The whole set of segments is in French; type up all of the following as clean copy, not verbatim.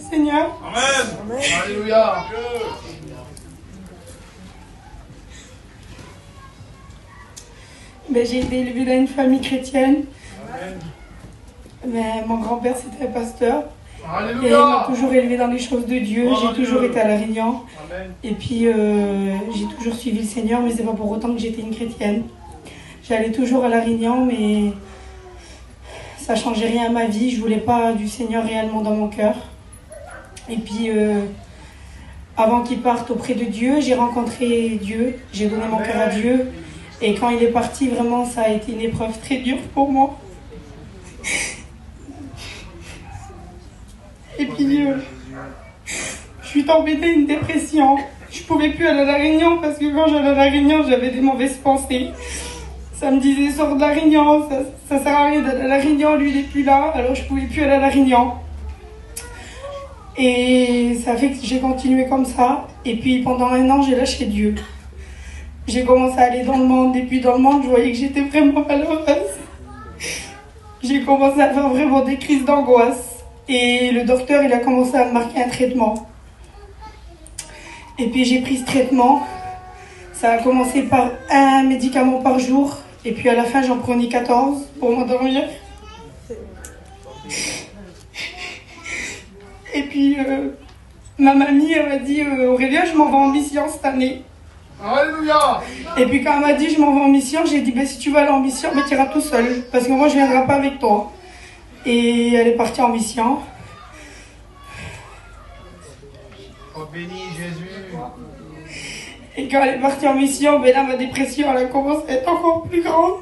Seigneur. Amen. Alléluia. J'ai été élevée dans une famille chrétienne. Amen. Mais mon grand-père, c'était un pasteur. Alléluia. Et il m'a toujours élevée dans les choses de Dieu. Oh, J'ai toujours Dieu. été à La Réunion. Amen. Et puis, j'ai toujours suivi le Seigneur, mais c'est pas pour autant que j'étais une chrétienne. J'allais toujours à La Réunion, mais ça changeait rien à ma vie. Je voulais pas du Seigneur réellement dans mon cœur. Et puis, avant qu'il parte auprès de Dieu, j'ai rencontré Dieu. J'ai donné mon cœur à Dieu. Et quand il est parti, vraiment, ça a été une épreuve très dure pour moi. Et puis, je suis tombée dans une dépression. Je pouvais plus aller à La Réunion parce que quand j'allais à La Réunion, j'avais des mauvaises pensées. Ça me disait, sors de La Réunion, ça sert à rien d'aller à La Réunion, lui il est plus là, alors je pouvais plus aller à La Réunion. Et ça fait que j'ai continué comme ça. Et puis pendant 1 an, j'ai lâché Dieu. J'ai commencé à aller dans le monde, et puis dans le monde, je voyais que j'étais vraiment malheureuse. J'ai commencé à faire vraiment des crises d'angoisse. Et le docteur, il a commencé à me marquer un traitement. Et puis j'ai pris ce traitement. Ça a commencé par 1 médicament par jour. Et puis à la fin, j'en prenais 14 pour m'endormir. Et puis ma mamie, elle m'a dit, Aurélia, je m'en vais en mission cette année. Alléluia. Et puis quand elle m'a dit, je m'en vais en mission, j'ai dit, si tu vas aller en mission, tu iras tout seul. Parce que moi, je ne viendrai pas avec toi. Et elle est partie en mission. Oh, béni Jésus. Et quand elle est partie en mission, là, ma dépression, elle a commencé à être encore plus grande.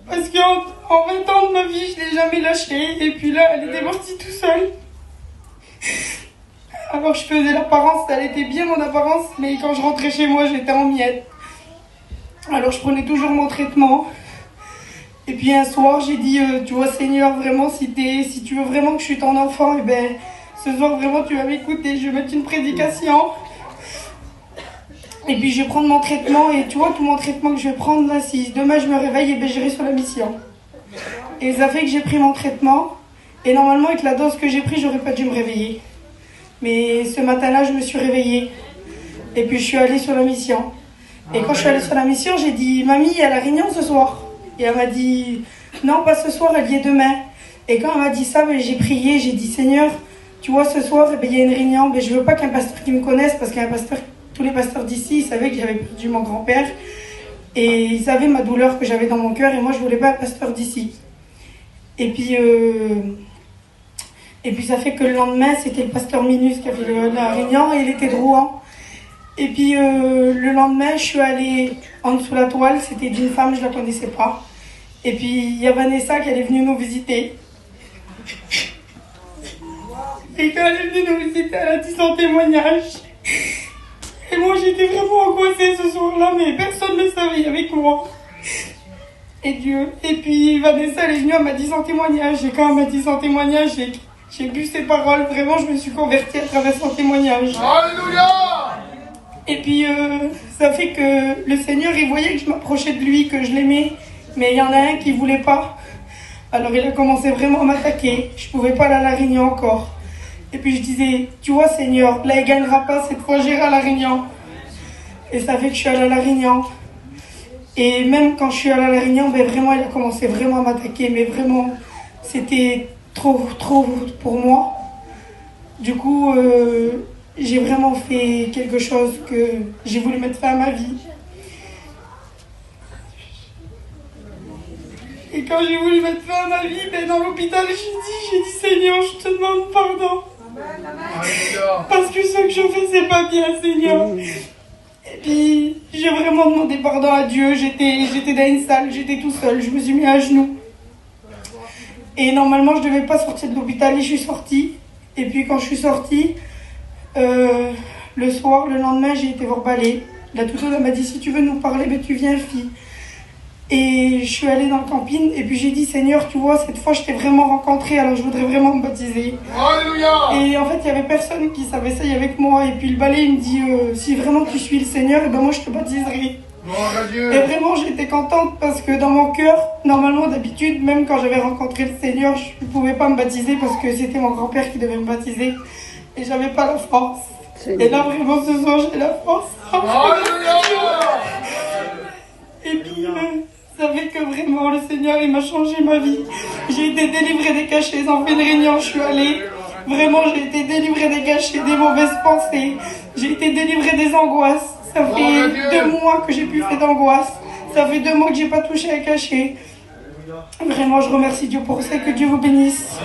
Parce qu'en 20 ans de ma vie, je ne l'ai jamais lâchée. Et puis là, elle était partie tout seule. Alors je faisais l'apparence, elle était bien mon apparence, mais quand je rentrais chez moi, j'étais en miettes. Alors je prenais toujours mon traitement. Et puis un soir, j'ai dit, tu vois Seigneur, vraiment, si tu veux vraiment que je suis ton enfant, et ce soir, vraiment, tu vas m'écouter, je vais mettre une prédication. Et puis je vais prendre mon traitement, et tu vois, tout mon traitement que je vais prendre là, si demain je me réveille, j'irai sur la mission. Et ça fait que j'ai pris mon traitement, et normalement, avec la dose que j'ai prise, j'aurais pas dû me réveiller. Mais ce matin-là, je me suis réveillée. Et puis je suis allée sur la mission. Et quand je suis allée sur la mission, j'ai dit, mamie, il y a la réunion ce soir. Et elle m'a dit, non, pas ce soir, elle y est demain. Et quand elle m'a dit ça, j'ai prié, j'ai dit, Seigneur, tu vois, ce soir, il y a une réunion, mais je veux pas qu'un pasteur qui me connaisse, parce qu'un pasteur, tous les pasteurs d'ici, ils savaient que j'avais perdu mon grand-père. Et ils savaient ma douleur que j'avais dans mon cœur, et moi, je voulais pas un pasteur d'ici. Et puis ça fait que le lendemain, c'était le pasteur Minus qui a fait la réunion, et il était de Rouen. Et puis le lendemain, je suis allée en dessous de la toile, c'était d'une femme, je ne la connaissais pas. Et puis il y a Vanessa qui est venue nous visiter. Et quand elle est venue nous visiter, elle a dit son témoignage. Et moi j'étais vraiment angoissée ce soir-là, mais personne ne le savait avec moi. Et Dieu. Et puis Vanessa, elle est venue, elle m'a dit son témoignage. Et quand elle m'a dit son témoignage, j'ai bu ses paroles. Vraiment, je me suis convertie à travers son témoignage. Alléluia. Et puis, ça fait que le Seigneur, il voyait que je m'approchais de lui, que je l'aimais. Mais il y en a un qui ne voulait pas. Alors, il a commencé vraiment à m'attaquer. Je ne pouvais pas aller à La Réunion encore. Et puis, je disais, tu vois, Seigneur, là, il ne gagnera pas. Cette fois, j'irai à La Réunion. Et ça fait que je suis allée à La Réunion. Et même quand je suis allée à La Réunion, vraiment, il a commencé vraiment à m'attaquer. Mais vraiment, c'était trop pour moi. Du coup, j'ai vraiment fait quelque chose que j'ai voulu mettre fin à ma vie. Et quand j'ai voulu mettre fin à ma vie, dans l'hôpital, j'ai dit Seigneur, je te demande pardon. Parce que ce que je fais, c'est pas bien, Seigneur. Et puis, j'ai vraiment demandé pardon à Dieu. J'étais dans une salle, j'étais tout seul, je me suis mis à genoux. Et normalement, je devais pas sortir de l'hôpital et je suis sortie. Et puis quand je suis sortie, le soir, le lendemain, j'ai été voir Balai. La touteuse, elle m'a dit, si tu veux nous parler, tu viens, fille. Et je suis allée dans le camping et puis j'ai dit, Seigneur, tu vois, cette fois, je t'ai vraiment rencontré, alors je voudrais vraiment me baptiser. Alléluia. Et en fait, il y avait personne qui savait ça avec moi. Et puis le Balai, il me dit, si vraiment tu suis le Seigneur, moi, je te baptiserai. Gloire à Dieu. Et vraiment, j'étais contente parce que dans mon cœur, normalement, d'habitude, même quand j'avais rencontré le Seigneur, je ne pouvais pas me baptiser parce que c'était mon grand-père qui devait me baptiser. Et j'avais pas la force. Et là, vraiment, ce soir, j'ai la force. Alléluia. Et puis, vous savez que vraiment, le Seigneur, il m'a changé ma vie. J'ai été délivrée des cachets. Ils ont fait une réunion, je suis allée. Vraiment, j'ai été délivrée des cachets, des mauvaises pensées. J'ai été délivrée des angoisses. Ça fait 2 mois que j'ai plus fait d'angoisse. Ça fait 2 mois que j'ai pas touché un cachet. Vraiment, je remercie Dieu pour ça. Que Dieu vous bénisse.